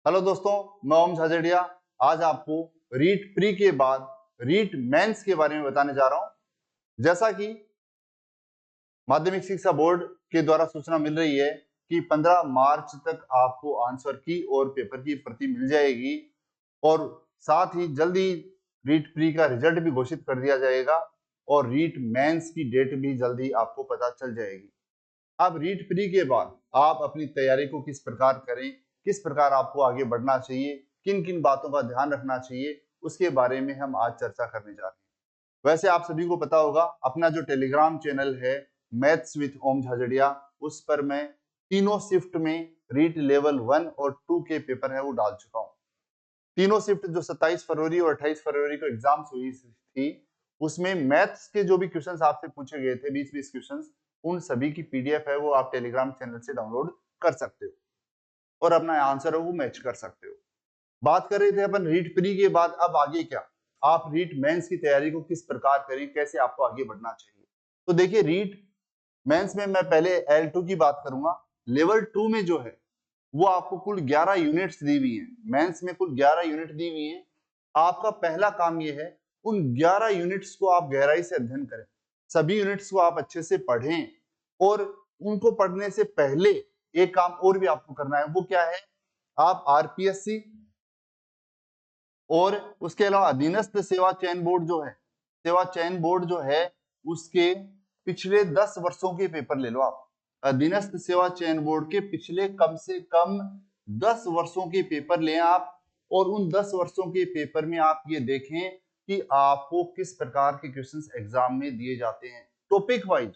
Hello दोस्तों, मैं ओम झाजेड़िया। आज आपको रीट प्री के बाद रीट मेंस के बारे में बताने जा रहा हूं। जैसा कि माध्यमिक शिक्षा बोर्ड के द्वारा सूचना मिल रही है कि 15 मार्च तक आपको आंसर की और पेपर की प्रति मिल जाएगी और साथ ही जल्दी रीट प्री का रिजल्ट भी घोषित कर दिया जाएगा और रीट मेंस की डेट भी जल्दी आपको पता चल जाएगी। अब रीट प्री के बाद आप अपनी तैयारी को किस प्रकार करें, किस प्रकार आपको आगे बढ़ना चाहिए, किन किन बातों का ध्यान रखना चाहिए, उसके बारे में हम आज चर्चा करने जा रहे हैं। वैसे आप सभी को पता होगा, अपना जो टेलीग्राम चैनल है मैथ्स विद ओम झाजेड़िया, उस पर मैं तीनों शिफ्ट में रीट लेवल 1 और 2 के पेपर है वो डाल चुका हूँ। तीनों शिफ्ट जो 27 फरवरी और 28 फरवरी को एग्जाम्स हुई थी, उसमें मैथ्स के जो भी क्वेश्चंस आपसे पूछे गए थे, 20-20 क्वेश्चंस, उन सभी की पीडीएफ है वो आप टेलीग्राम चैनल से डाउनलोड कर सकते हो और अपना आंसर है वो मैच कर सकते हो। बात कर रहे थे अपन रीट प्री के बाद, अब आगे क्या, आप रीट मेंस की तैयारी को किस प्रकार करें, कैसे आपको आगे बढ़ना चाहिए। तो देखिए, रीट मेंस में मैं पहले L2 की बात करूंगा। लेवल 2 में जो है वो आपको कुल 11 यूनिट्स दी हुई है। मेंस में कुल 11 यूनिट दी हुई है। आपका पहला काम ये है, उन 11 यूनिट्स को आप गहराई से अध्ययन करें। सभी यूनिट्स को आप अच्छे से पढ़ें और उनको पढ़ने से पहले एक काम और भी आपको करना है। वो क्या है, आप आरपीएससी और उसके अलावा अधीनस्थ सेवा चयन बोर्ड जो है, सेवा चयन बोर्ड जो है, उसके पिछले 10 वर्षों के पेपर ले लो। आप अधीनस्थ सेवा चयन बोर्ड के पिछले कम से कम 10 वर्षों के पेपर लें आप, और उन 10 वर्षों के पेपर में आप ये देखें कि आपको किस प्रकार के क्वेश्चंस एग्जाम में दिए जाते हैं टॉपिक वाइज।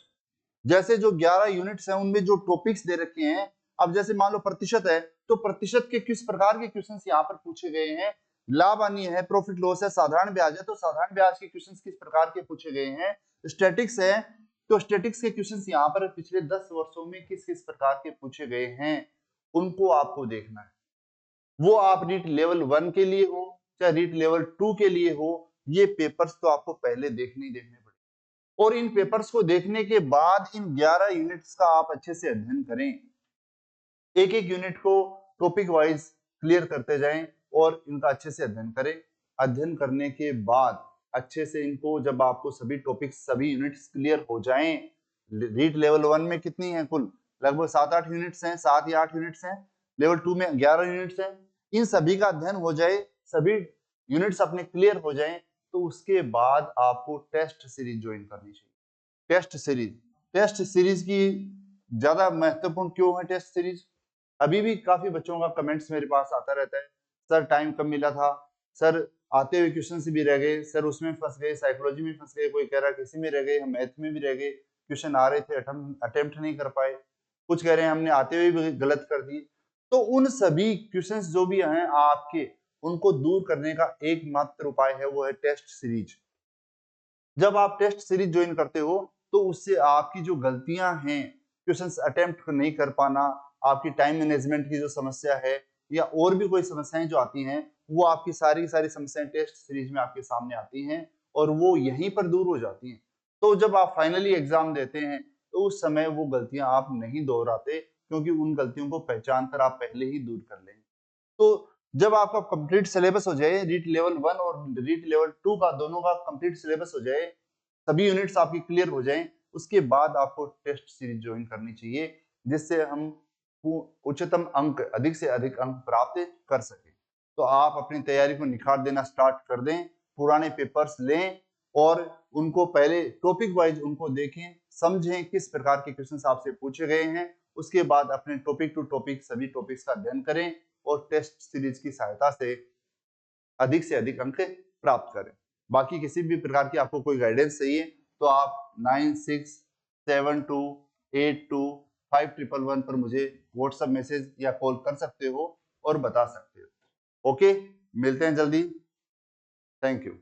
जैसे जो 11 यूनिट्स हैं उनमें जो टॉपिक्स दे रखे हैं, अब जैसे मान लो प्रतिशत है, तो प्रतिशत के किस प्रकार के क्वेश्चंस यहाँ पर पूछे गए हैं। लाभ हानि है, प्रॉफिट लॉस है, साधारण ब्याज है, तो साधारण ब्याज के क्वेश्चंस किस प्रकार के पूछे गए हैं। स्टैटिक्स है, तो स्टैटिक्स के क्वेश्चंस यहाँ पर पिछले 10 वर्षों में किस किस प्रकार के पूछे गए हैं, उनको आपको देखना है। वो आप रीट लेवल 1 के लिए हो चाहे रीट लेवल 2 के लिए हो, ये पेपर्स तो आपको पहले देखने ही देखने पड़े। और इन पेपर्स को देखने के बाद इन 11 यूनिट्स का आप अच्छे से अध्ययन करें। एक एक यूनिट को टॉपिक वाइज क्लियर करते जाएं और इनका अच्छे से अध्ययन करें। अध्ययन करने के बाद अच्छे से इनको, जब आपको सभी टॉपिक्स, सभी यूनिट्स क्लियर हो जाएं, रीट लेवल 1 में कितनी है कुल, लगभग 7-8 यूनिट्स हैं, 7 या 8 यूनिट्स हैं। लेवल 2 में 11 यूनिट्स हैं। इन सभी का अध्ययन हो जाए, सभी यूनिट्स अपने क्लियर हो जाएं, तो उसके बाद आपको टेस्ट सीरीज ज्वाइन करनी चाहिए। टेस्ट सीरीज की ज्यादा महत्वपूर्ण क्यों है टेस्ट सीरीज? अभी भी काफी बच्चों का कमेंट्स मेरे पास आता रहता है, सर टाइम कम मिला था, सर आते हुए क्वेश्चन भी रह गए, सर उसमें फंस गए, साइकोलॉजी में फंस गए, कोई कह रहा है किसी में रह गए, हम मैथ में भी रह गए, क्वेश्चन आ रहे थे अटेम्प्ट नहीं कर पाए, कुछ कह रहे हैं हमने आते हुए भी गलत कर दिए। तो उन सभी क्वेश्चंस जो भी हैं आपके, उनको दूर करने का एकमात्र उपाय है, वो है टेस्ट सीरीज। जब आप टेस्ट सीरीज ज्वाइन करते हो तो उससे आपकी जो गलतियां हैं, क्वेश्चंस अटेम्प्ट नहीं कर पाना, आपकी टाइम मैनेजमेंट की जो समस्या है, या और भी कोई समस्याएं जो आती हैं, वो आपकी सारी की सारी समस्याएं टेस्ट सीरीज में आपके सामने आती हैं और वो यहीं पर दूर हो जाती हैं। तो जब आप फाइनली एग्जाम देते हैं तो उस समय वो गलतियां आप नहीं दोहराते, क्योंकि उन गलतियों को पहचान कर आप पहले ही दूर कर लेंगे। तो जब आपका कंप्लीट सिलेबस हो जाए, रीट लेवल 1 और रीट लेवल 2 का दोनों का कंप्लीट सिलेबस हो जाए, सभी यूनिट्स आपकी क्लियर हो जाएं, उसके बाद आपको टेस्ट सीरीज ज्वाइन करनी चाहिए, जिससे हम उच्चतम अंक, अधिक से अधिक अंक प्राप्त कर सकें। तो आप अपनी तैयारी को निखार देना स्टार्ट कर दें, पुराने पेपर्स लें और उनको पहले टॉपिक वाइज उनको देखें, समझें किस प्रकार के क्वेश्चंस आपसे पूछे गए हैं। उसके बाद अपने टॉपिक टू टॉपिक सभी टॉपिक्स का अध्ययन करें और टेस्ट सीरीज की सहायता से अधिक अंक प्राप्त करें। बाकी किसी भी प्रकार की आपको कोई गाइडेंस चाहिए तो आप 9672825111 पर मुझे व्हाट्सएप मैसेज या कॉल कर सकते हो और बता सकते हो। ओके, मिलते हैं जल्दी। Thank you.